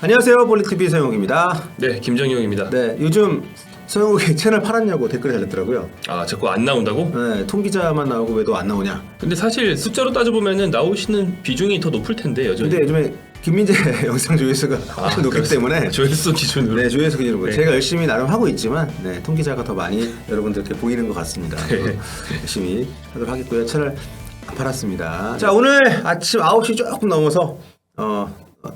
안녕하세요, 볼리TV 서영욱입니다. 네, 김정용입니다. 네, 요즘 서영욱이 채널 팔았냐고 댓글이 달렸더라고요. 아, 자꾸 안 나온다고? 네, 통기자만 나오고 왜 너 안 나오냐. 근데 사실 숫자로 따져보면은 나오시는 비중이 더 높을 텐데 여전히. 근데 요즘에 김민재 영상 조회수가 훨씬 높기 때문에 조회수 기준으로. 네, 조회수 기준으로 네. 제가 열심히 나름 하고 있지만 네, 통기자가 더 많이 여러분들께 보이는 것 같습니다. 네. 열심히 하도록 하겠고요. 채널 안 팔았습니다. 자, 오늘 아침 9시 조금 넘어서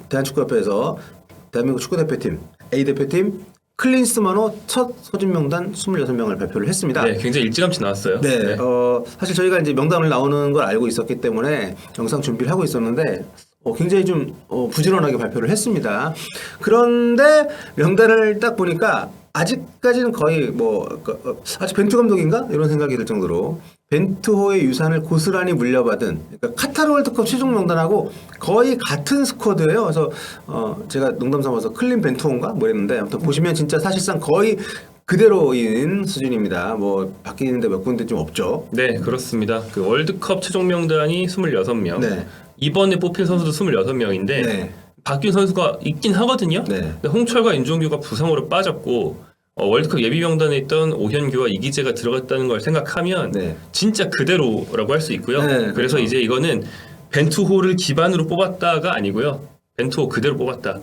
대한축구협회에서 대한민국 축구대표팀 A대표팀 클린스만호 첫 소집 명단 26명을 발표를 했습니다. 네, 굉장히 일찌감치 나왔어요. 네, 사실 저희가 이제 명단을 나오는 걸 알고 있었기 때문에 영상 준비를 하고 있었는데 굉장히 좀 부지런하게 발표를 했습니다. 그런데 명단을 딱 보니까 아직까지는 거의 아직 벤투 감독인가 이런 생각이 들 정도로 벤투호의 유산을 고스란히 물려받은 그러니까 카타르 월드컵 최종 명단하고 거의 같은 스쿼드예요. 그래서 제가 농담 삼아서 클린 벤투호인가 뭐 이랬는데 아무튼 보시면 진짜 사실상 거의 그대로인 수준입니다. 뭐 바뀌는데 몇 군데 좀 없죠. 네, 그렇습니다. 그 월드컵 최종 명단이 26명. 네. 이번에 뽑힌 선수도 26명인데 네. 바뀐 선수가 있긴 하거든요. 네. 근데 홍철과 윤종규가 부상으로 빠졌고 월드컵 예비 명단에 있던 오현규와 이기재가 들어갔다는 걸 생각하면 네. 진짜 그대로라고 할 수 있고요. 네, 그래서 그렇죠. 이제 이거는 벤투호를 기반으로 뽑았다가 아니고요. 벤투호 그대로 뽑았다.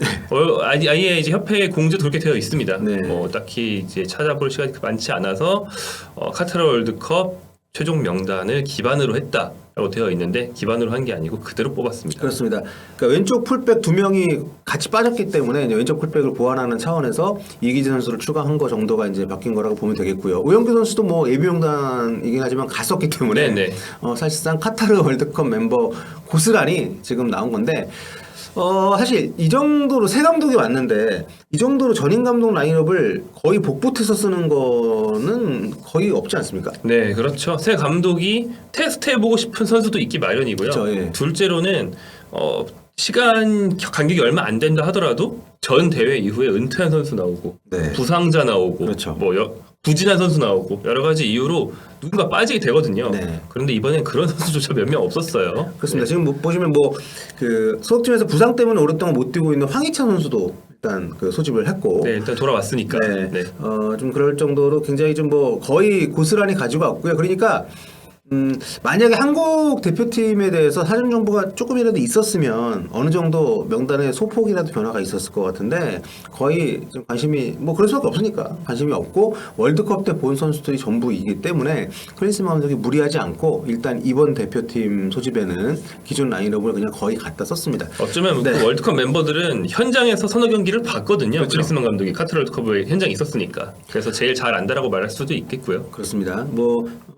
아예 이제 협회 공지도 그렇게 되어 있습니다. 네. 딱히 이제 찾아볼 시간이 많지 않아서 카타르 월드컵 최종 명단을 기반으로 했다라고 되어 있는데 기반으로 한 게 아니고 그대로 뽑았습니다. 그렇습니다. 그러니까 왼쪽 풀백 2명이 같이 빠졌기 때문에 이제 왼쪽 풀백을 보완하는 차원에서 이기재 선수를 추가한 거 정도가 이제 바뀐 거라고 보면 되겠고요. 오영규 선수도 뭐 예비 명단이긴 하지만 갔었기 때문에 네네. 사실상 카타르 월드컵 멤버 고스란히 지금 나온 건데 사실 이 정도로 새 감독이 왔는데 이 정도로 전임 감독 라인업을 거의 복붙해서 쓰는 거는 거의 없지 않습니까? 네, 그렇죠. 새 감독이 테스트해보고 싶은 선수도 있기 마련이고요. 그렇죠, 예. 둘째로는 시간 간격이 얼마 안 된다 하더라도 전 대회 이후에 은퇴한 선수 나오고 네. 부상자 나오고 그렇죠. 부진한 선수 나오고 여러 가지 이유로 누군가 빠지게 되거든요. 네. 그런데 이번엔 그런 선수조차 몇 명 없었어요. 그렇습니다. 지금 보시면 그 소속팀에서 부상 때문에 오랫동안 못 뛰고 있는 황희찬 선수도 일단 그 소집을 했고, 네, 일단 돌아왔으니까. 네, 네. 좀 그럴 정도로 굉장히 좀 거의 고스란히 가지고 왔고요. 그러니까 만약에 한국 대표팀에 대해서 사전 정보가 조금이라도 있었으면 어느 정도 명단에 소폭이라도 변화가 있었을 것 같은데 거의 좀 관심이 그럴 수밖에 없으니까 관심이 없고 월드컵 때 본 선수들이 전부이기 때문에 클린스만 감독이 무리하지 않고 일단 이번 대표팀 소집에는 기존 라인업을 그냥 거의 갖다 썼습니다. 어쩌면 네. 그 월드컵 멤버들은 현장에서 서너 경기를 봤거든요. 그렇죠. 클린스만 감독이 카타르 월드컵에 현장에 있었으니까. 그래서 제일 잘 안다라고 말할 수도 있겠고요. 그렇습니다.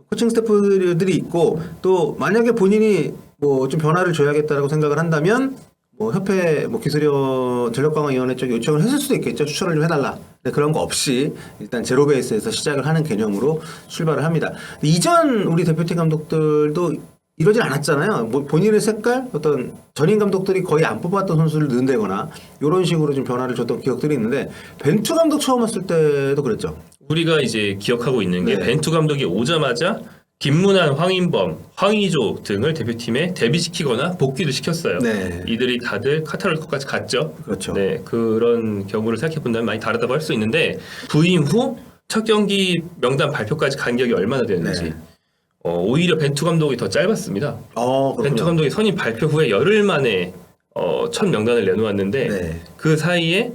코칭 스태프들이 있고 또 만약에 본인이 좀 변화를 줘야겠다라고 생각을 한다면 협회 기술위원 전력강화위원회 쪽에 요청을 했을 수도 있겠죠. 추천을 좀 해달라. 근데 그런 거 없이 일단 제로 베이스에서 시작을 하는 개념으로 출발을 합니다. 이전 우리 대표팀 감독들도 이러진 않았잖아요. 본인의 색깔, 어떤 전임 감독들이 거의 안 뽑았던 선수를 넣는다거나 이런 식으로 좀 변화를 줬던 기억들이 있는데 벤투 감독 처음 왔을 때도 그랬죠. 우리가 이제 기억하고 있는 게 네. 벤투 감독이 오자마자 김문환, 황인범, 황의조 등을 대표팀에 데뷔시키거나 복귀를 시켰어요. 네. 이들이 다들 카타르 월드컵까지 갔죠. 그렇죠. 네, 그런 경우를 생각해 본다면 많이 다르다고 할 수 있는데 부임 후 첫 경기 명단 발표까지 간격이 얼마나 되는지 네. 오히려 벤투 감독이 더 짧았습니다. 그렇군요. 벤투 감독이 선임 발표 후에 열흘 만에 첫 명단을 내놓았는데 네. 그 사이에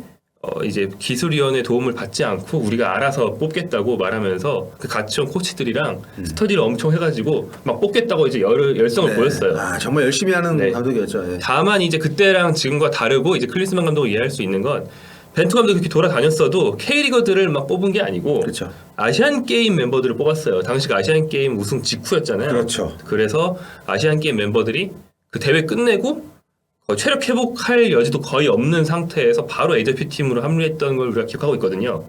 이제 기술위원회 도움을 받지 않고 우리가 알아서 뽑겠다고 말하면서 그 같이 온 코치들이랑 스터디를 엄청 해가지고 막 뽑겠다고 이제 열성을 네. 보였어요. 정말 열심히 하는 네. 감독이었죠. 예. 다만 이제 그때랑 지금과 다르고 이제 클린스만 감독을 이해할 수 있는 건 벤투 감독이 그렇게 돌아다녔어도 K리거들을 막 뽑은 게 아니고 그렇죠. 아시안 게임 멤버들을 뽑았어요. 당시가 아시안 게임 우승 직후였잖아요. 그렇죠. 그래서 아시안 게임 멤버들이 그 대회 끝내고 체력 회복할 여지도 거의 없는 상태에서 바로 A대표팀으로 합류했던 걸 우리가 기억하고 있거든요.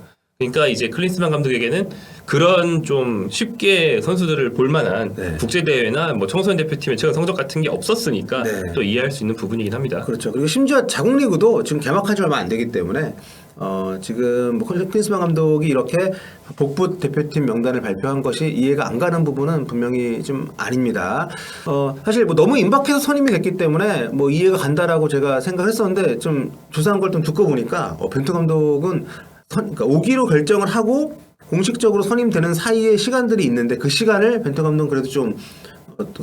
그러니까 이제 클린스만 감독에게는 그런 좀 쉽게 선수들을 볼만한 네. 국제 대회나 뭐 청소년 대표팀의 최근 성적 같은 게 없었으니까 네. 또 이해할 수 있는 부분이긴 합니다. 그렇죠. 그리고 심지어 자국 리그도 지금 개막한 지 얼마 안 되기 때문에 지금 뭐 클린스만 감독이 이렇게 복부 대표팀 명단을 발표한 것이 이해가 안 가는 부분은 분명히 좀 아닙니다. 사실 뭐 너무 임박해서 선임이 됐기 때문에 뭐 이해가 간다라고 제가 생각했었는데 좀 조사한 걸 좀 듣고 보니까 벤투 감독은 그러니까 오기로 결정을 하고 공식적으로 선임되는 사이에 시간들이 있는데 그 시간을 벤투 감독은 그래도 좀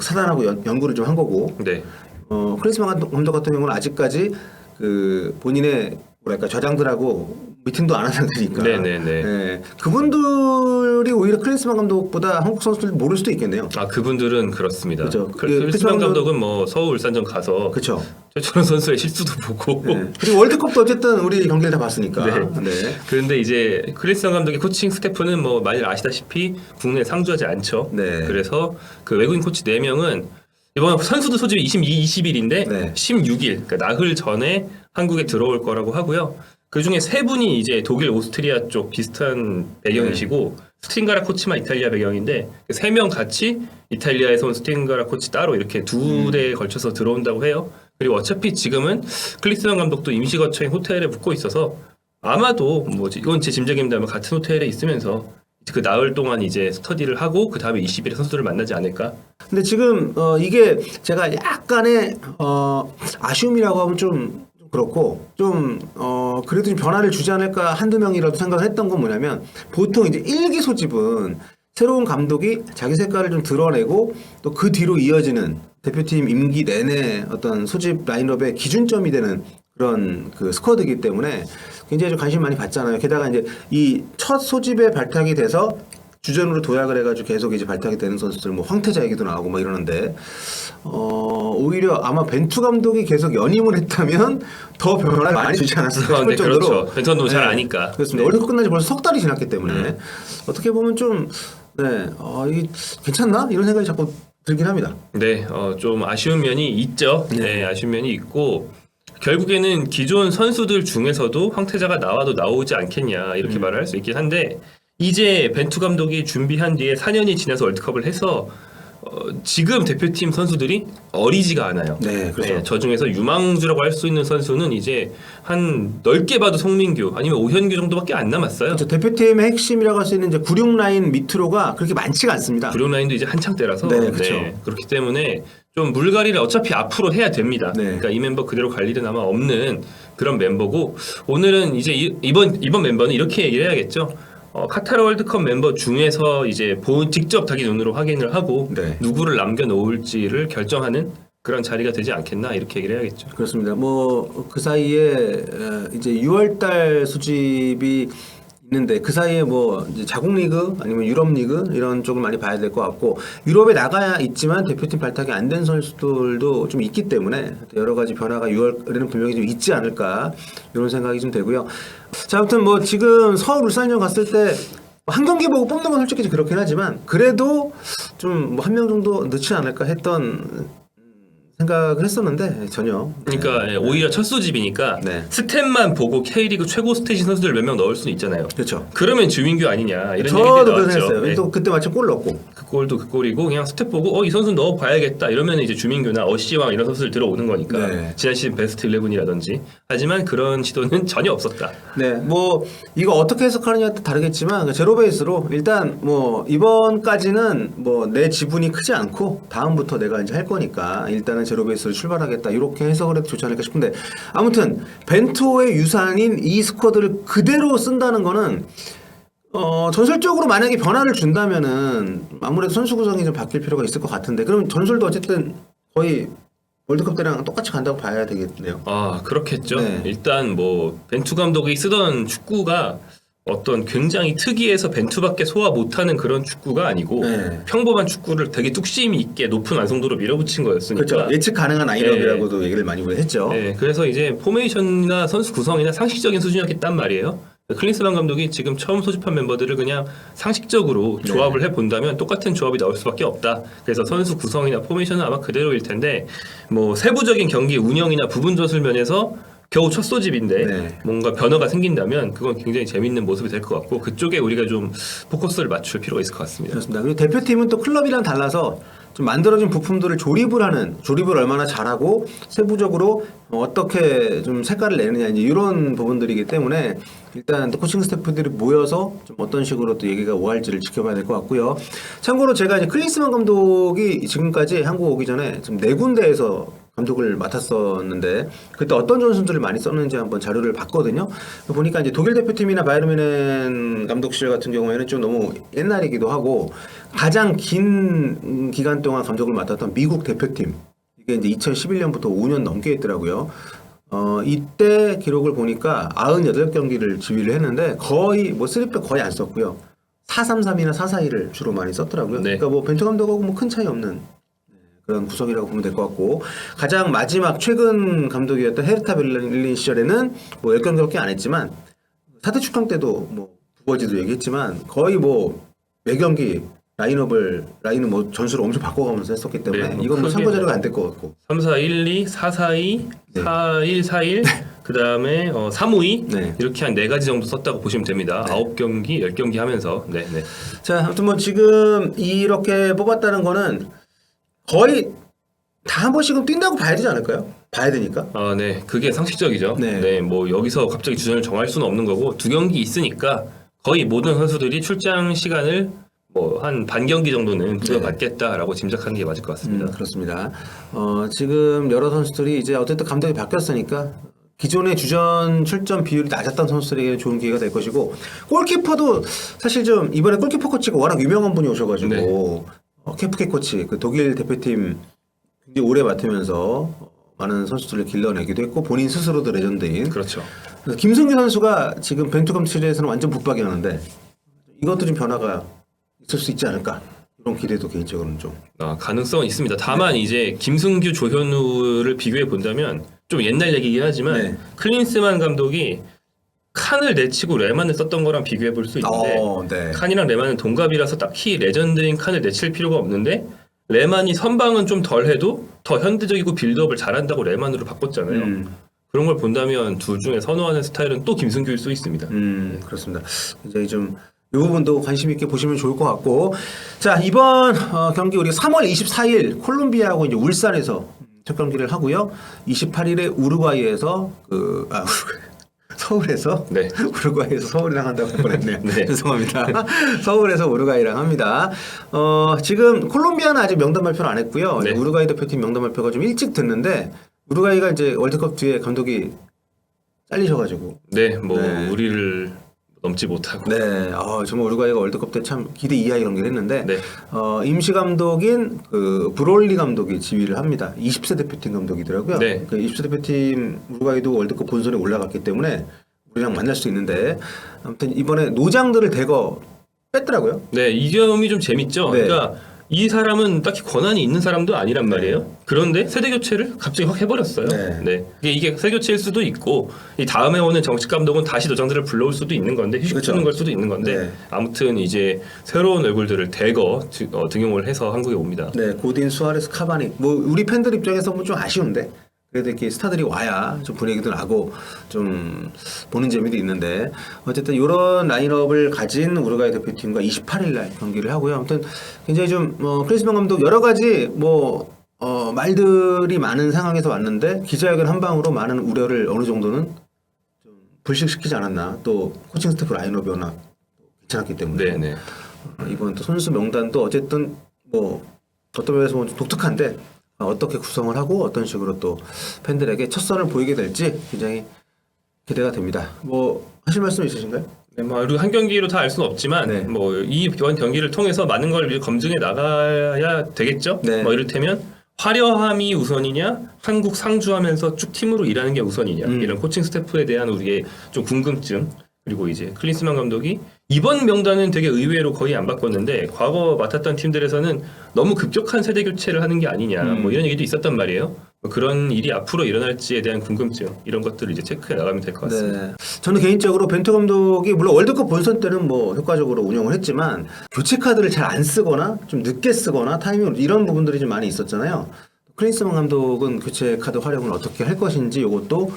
사단하고 연구를 좀 한 거고 네. 클린스만 감독 같은 경우는 아직까지 그 본인의 뭐랄까 좌장들하고 미팅도 안 한 상태니까 네네네. 네. 그분들이 오히려 클린스만 감독보다 한국 선수들 모를 수도 있겠네요. 아 그분들은 그렇습니다. 그렇죠. 클린스만 감독은 뭐 서울 울산전 가서 그렇죠. 최철원 선수의 실수도 보고 네. 그리고 월드컵도 어쨌든 우리 경기를 다 봤으니까. 네. 그런데 이제 클린스만 감독의 코칭 스태프는 뭐 많이 아시다시피 국내에 상주하지 않죠. 네. 그래서 그 외국인 코치 4명은 이번 선수도 소집이 20일인데 네. 16일 그러니까 나흘 전에 한국에 들어올 거라고 하고요. 그 중에 3분이 이제 독일, 오스트리아 쪽 비슷한 배경이시고 스팅가라 코치만 이탈리아 배경인데 3명 같이 이탈리아에서 온 스팅가라 코치 따로 이렇게 2대에 걸쳐서 들어온다고 해요. 그리고 어차피 지금은 클린스만 감독도 임시 거처인 호텔에 묵고 있어서 아마도 뭐지 이건 제 짐작입니다만 같은 호텔에 있으면서 그 나흘 동안 이제 스터디를 하고 그 다음에 20일에 선수들을 만나지 않을까. 근데 지금 이게 제가 약간의 아쉬움이라고 하면 좀 그렇고 좀 그래도 좀 변화를 주지 않을까 한두 명이라도 생각을 했던 건 뭐냐면 보통 이제 1기 소집은 새로운 감독이 자기 색깔을 좀 드러내고 또 그 뒤로 이어지는 대표팀 임기 내내 어떤 소집 라인업의 기준점이 되는 그런 그 스쿼드이기 때문에 굉장히 좀 관심 많이 받잖아요. 게다가 이제 이 첫 소집에 발탁이 돼서 주전으로 도약을 해가지고 계속 이제 발탁이 되는 선수들 뭐 황태자 얘기도 나오고 막 이러는데 오히려 아마 벤투 감독이 계속 연임을 했다면 더 변화를 많이 주지 않았을까 싶을 정도로. 그렇죠. 벤투 감독 잘 아니까. 그렇습니다. 월드컵 끝난 지 벌써 석 달이 지났기 때문에 어떻게 보면 좀 이게 괜찮나 이런 생각이 자꾸 들긴 합니다. 네, 좀 아쉬운 면이 있죠. 네, 아쉬운 면이 있고 결국에는 기존 선수들 중에서도 황태자가 나와도 나오지 않겠냐 이렇게 말을 할 수 있긴 한데 이제 벤투 감독이 준비한 뒤에 4년이 지나서 월드컵을 해서 지금 대표팀 선수들이 어리지가 않아요. 네, 그렇죠. 저 중에서 유망주라고 할 수 있는 선수는 이제 한 넓게 봐도 송민규 아니면 오현규 정도밖에 안 남았어요. 그렇죠. 대표팀의 핵심이라고 할 수 있는 이제 96 라인 밑으로가 그렇게 많지가 않습니다. 구룡 라인도 이제 한창 때라서 네, 그렇죠. 그렇기 때문에 좀 물갈이를 어차피 앞으로 해야 됩니다. 네. 그러니까 이 멤버 그대로 갈 일은 아마 없는 그런 멤버고 오늘은 이제 이번 멤버는 이렇게 얘기를 해야겠죠. 카타르 월드컵 멤버 중에서 이제 직접 자기 눈으로 확인을 하고 네. 누구를 남겨놓을지를 결정하는 그런 자리가 되지 않겠나 이렇게 얘기를 해야겠죠. 그렇습니다. 뭐 그 사이에 이제 6월달 수집이 있는데 그 사이에 뭐 이제 자국 리그 아니면 유럽 리그 이런 쪽을 많이 봐야 될 것 같고 유럽에 나가야 있지만 대표팀 발탁이 안 된 선수들도 좀 있기 때문에 여러 가지 변화가 6월에는 분명히 좀 있지 않을까 이런 생각이 좀 되고요. 자, 아무튼 뭐 지금 서울 울산전 갔을 때 한 경기 보고 뽑는 건 솔직히 그렇긴 하지만 그래도 좀 뭐 한 명 정도 넣지 않을까 했던 생각을 했었는데 전혀. 그러니까 오히려 첫 소집이니까 네. 스탯만 보고 K리그 최고 스탯인 선수들 몇 명 넣을 수는 있잖아요. 그렇죠. 그러면 주민규 아니냐 이런 저도 얘기들이 그래서 나왔죠. 했어요. 네. 또 그때 마침 골 넣었고. 그 골도 그 골이고 그냥 스텝 보고 이 선수 넣어 봐야겠다 이러면 이제 주민규나 어시왕 이런 선수들 들어오는 거니까 네. 지난 시즌 베스트 11이라든지 하지만 그런 시도는 전혀 없었다. 네, 뭐 이거 어떻게 해석하느냐에 따라 다르겠지만 제로 베이스로 일단 뭐 이번까지는 뭐 내 지분이 크지 않고 다음부터 내가 이제 할 거니까 일단은 제로 베이스로 출발하겠다 이렇게 해석을 해도 좋지 않을까 싶은데 아무튼 벤투의 유산인 이 스쿼드를 그대로 쓴다는 거는 전술적으로 만약에 변화를 준다면은 아무래도 선수 구성이 좀 바뀔 필요가 있을 것 같은데 그럼 전술도 어쨌든 거의 월드컵 때랑 똑같이 간다고 봐야 되겠네요. 아 그렇겠죠. 네. 일단 뭐 벤투 감독이 쓰던 축구가 어떤 굉장히 특이해서 벤투밖에 소화 못하는 그런 축구가 아니고 네. 평범한 축구를 되게 뚝심이 있게 높은 완성도로 밀어붙인 거였으니까. 그렇죠. 예측 가능한 라인업이라고도 얘기를 많이 했죠. 네, 그래서 이제 포메이션이나 선수 구성이나 상식적인 수준이었단 말이에요. 클린스만 감독이 지금 처음 소집한 멤버들을 그냥 상식적으로 조합을 해본다면 똑같은 조합이 나올 수밖에 없다. 그래서 선수 구성이나 포메이션은 아마 그대로일 텐데 뭐 세부적인 경기 운영이나 부분 전술 면에서 겨우 첫 소집인데 네. 뭔가 변화가 생긴다면 그건 굉장히 재밌는 모습이 될 것 같고 그쪽에 우리가 좀 포커스를 맞출 필요가 있을 것 같습니다. 그렇습니다. 그리고 대표팀은 또 클럽이랑 달라서 좀 만들어진 부품들을 조립을 얼마나 잘하고 세부적으로 어떻게 좀 색깔을 내느냐 이제 이런 부분들이기 때문에 일단 또 코칭 스태프들이 모여서 좀 어떤 식으로 또 얘기가 오갈지를 지켜봐야 될 것 같고요. 참고로 제가 이제 클린스만 감독이 지금까지 한국 오기 전에 지금 4군데에서 감독을 맡았었는데 그때 어떤 전술들을 많이 썼는지 한번 자료를 봤거든요. 보니까 이제 독일 대표팀이나 바이에른 뮌헨 감독실 같은 경우에는 좀 너무 옛날이기도 하고 가장 긴 기간 동안 감독을 맡았던 미국 대표팀 이게 이제 2011년부터 5년 넘게 했더라고요. 이때 기록을 보니까 98경기를 지휘를 했는데 거의 뭐 3백 거의 안 썼고요. 4-3-3이나 4-4-2를 주로 많이 썼더라고요. 네. 그러니까 뭐 벤투 감독하고 뭐 큰 차이 없는 그런 구성이라고 보면 될 것 같고 가장 마지막 최근 감독이었던 헤르타 베를린 시절에는 뭐 10경기밖에 안 했지만 4대 축강 때도 뭐 부버지도 얘기했지만 거의 뭐 매경기 라인은 뭐 전술을 엄청 바꿔가면서 했었기 때문에 네, 뭐 이건 뭐 크게 참고 자료가 안 될 것 같고 3-4-1-2, 4-4-2, 네. 4-1-4-1 그다음에 3-5-2 네. 이렇게 한 4가지 정도 썼다고 보시면 됩니다. 9경기, 10경기 하면서 네. 자 아무튼 뭐 지금 이렇게 뽑았다는 거는 거의 다 한 번씩은 뛴다고 봐야 되지 않을까요? 봐야 되니까. 아, 네. 그게 상식적이죠. 네. 네. 뭐 여기서 갑자기 주전을 정할 수는 없는 거고 2경기 있으니까 거의 모든 선수들이 출장 시간을 뭐 한 반 경기 정도는 부여받겠다라고 짐작하는 게 맞을 것 같습니다. 그렇습니다. 지금 여러 선수들이 이제 어쨌든 감독이 바뀌었으니까 기존의 주전 출전 비율이 낮았던 선수들에게 좋은 기회가 될 것이고 골키퍼도 사실 좀 이번에 골키퍼 코치가 워낙 유명한 분이 오셔가지고 네. 케프케 코치 그 독일 대표팀 굉장히 오래 맡으면서 많은 선수들을 길러내기도 했고 본인 스스로도 레전드인 그렇죠. 그래서 김승규 선수가 지금 벤투 감독실에서는 완전 붙박이하는데 이것도 좀 변화가 있을 수 있지 않을까 이런 기대도 개인적으로는 좀 가능성은 있습니다. 다만 이제 김승규, 조현우를 비교해 본다면 좀 옛날 얘기긴 하지만 네. 클린스만 감독이 칸을 내치고 레만을 썼던 거랑 비교해 볼 수 있는데 네. 칸이랑 레만은 동갑이라서 딱히 레전드인 칸을 내칠 필요가 없는데 레만이 선방은 좀 덜해도 더 현대적이고 빌드업을 잘한다고 레만으로 바꿨잖아요. 그런 걸 본다면 둘 중에 선호하는 스타일은 또 김승규일 수 있습니다. 그렇습니다. 굉장히 좀 이 부분도 관심 있게 보시면 좋을 것 같고 자 이번 경기 우리 3월 24일 콜롬비아하고 이제 울산에서 첫 경기를 하고요. 28일에 우루과이에서 서울에서 네. 우루과이에서 서울이랑 한다고 할 뻔했네요. 네. 죄송합니다. 서울에서 우루과이랑 합니다. 지금 콜롬비아는 아직 명단 발표를 안 했고요. 네. 우루과이 대표팀 명단 발표가 좀 일찍 됐는데 우루과이가 이제 월드컵 뒤에 감독이 잘리셔가지고 네, 뭐 네. 우리를 넘지 못하고. 네, 정말 우루과이가 월드컵 때 참 기대 이하의 경기를 했는데 네. 임시 감독인 그 브롤리 감독이 지휘를 합니다. 20세 대표팀 감독이더라고요. 네. 그 20세 대표팀 우루과이도 월드컵 본선에 올라갔기 때문에 우리랑 만날 수 있는데 아무튼 이번에 노장들을 대거 뺐더라고요. 네, 이 점이 좀 재밌죠. 네. 그러니까 이 사람은 딱히 권한이 있는 사람도 아니란 말이에요. 그런데 세대 교체를 갑자기 확 해버렸어요. 네. 이게 세대 교체일 수도 있고 이 다음에 오는 정식 감독은 다시 노장들을 불러올 수도 있는 건데 휴식 그렇죠. 주는 걸 수도 있는 건데 네. 아무튼 이제 새로운 얼굴들을 대거 등용을 해서 한국에 옵니다. 네, 고딘, 수아레스, 카바니. 뭐 우리 팬들 입장에서 뭐 좀 아쉬운데 그래도 이렇게 스타들이 와야 좀 분위기도 나고 좀 보는 재미도 있는데 어쨌든 이런 라인업을 가진 우루과이 대표팀과 28일 날 경기를 하고요. 아무튼 굉장히 좀 클린스만 감독 여러 가지 말들이 많은 상황에서 왔는데 기자회견 한 방으로 많은 우려를 어느 정도는 좀 불식시키지 않았나. 또 코칭 스태프 라인업이 워낙 괜찮았기 때문에 네. 이번 또 선수 명단도 어쨌든 뭐 어떤 면에서 보면 좀 독특한데 어떻게 구성을 하고 어떤 식으로 또 팬들에게 첫 선을 보이게 될지 굉장히 기대가 됩니다. 뭐 하실 말씀 있으신가요? 네, 뭐 한 경기로 다 알 수는 없지만 네. 뭐 이번 경기를 통해서 많은 걸 이제 검증해 나가야 되겠죠. 네. 뭐 이를테면 화려함이 우선이냐, 한국 상주하면서 쭉 팀으로 일하는 게 우선이냐 이런 코칭 스태프에 대한 우리의 좀 궁금증 그리고 이제 클린스만 감독이 이번 명단은 되게 의외로 거의 안 바꿨는데 과거 맡았던 팀들에서는 너무 급격한 세대 교체를 하는 게 아니냐 뭐 이런 얘기도 있었단 말이에요. 뭐 그런 일이 앞으로 일어날지에 대한 궁금증 이런 것들을 이제 체크해 나가면 될 것 같습니다. 네. 저는 개인적으로 벤투 감독이 물론 월드컵 본선 때는 뭐 효과적으로 운영을 했지만 교체 카드를 잘 안 쓰거나 좀 늦게 쓰거나 타이밍 이런 부분들이 좀 많이 있었잖아요. 클린스만 감독은 교체 카드 활용을 어떻게 할 것인지 이것도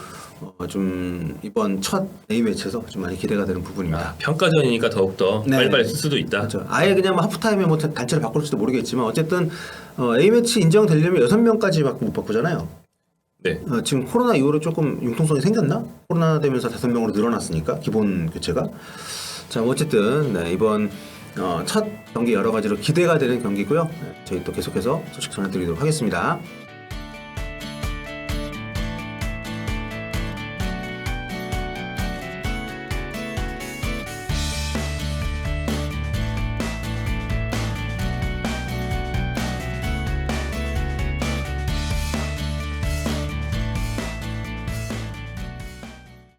좀 이번 첫 A 매치에서 좀 많이 기대가 되는 부분입니다. 평가전이니까 더욱더 네. 빨리빨리 쓸 수도 있다. 그렇죠. 아예 그냥 뭐 하프타임에 뭐 단체를 바꿀지도 모르겠지만 어쨌든 A 매치 인정되려면 6명까지밖에 못 바꾸잖아요. 네. 지금 코로나 이후로 조금 융통성이 생겼나? 코로나 되면서 5명으로 늘어났으니까 기본 교체가. 자, 어쨌든 네, 이번 첫 경기 여러 가지로 기대가 되는 경기고요. 네, 저희 또 계속해서 소식 전해드리도록 하겠습니다.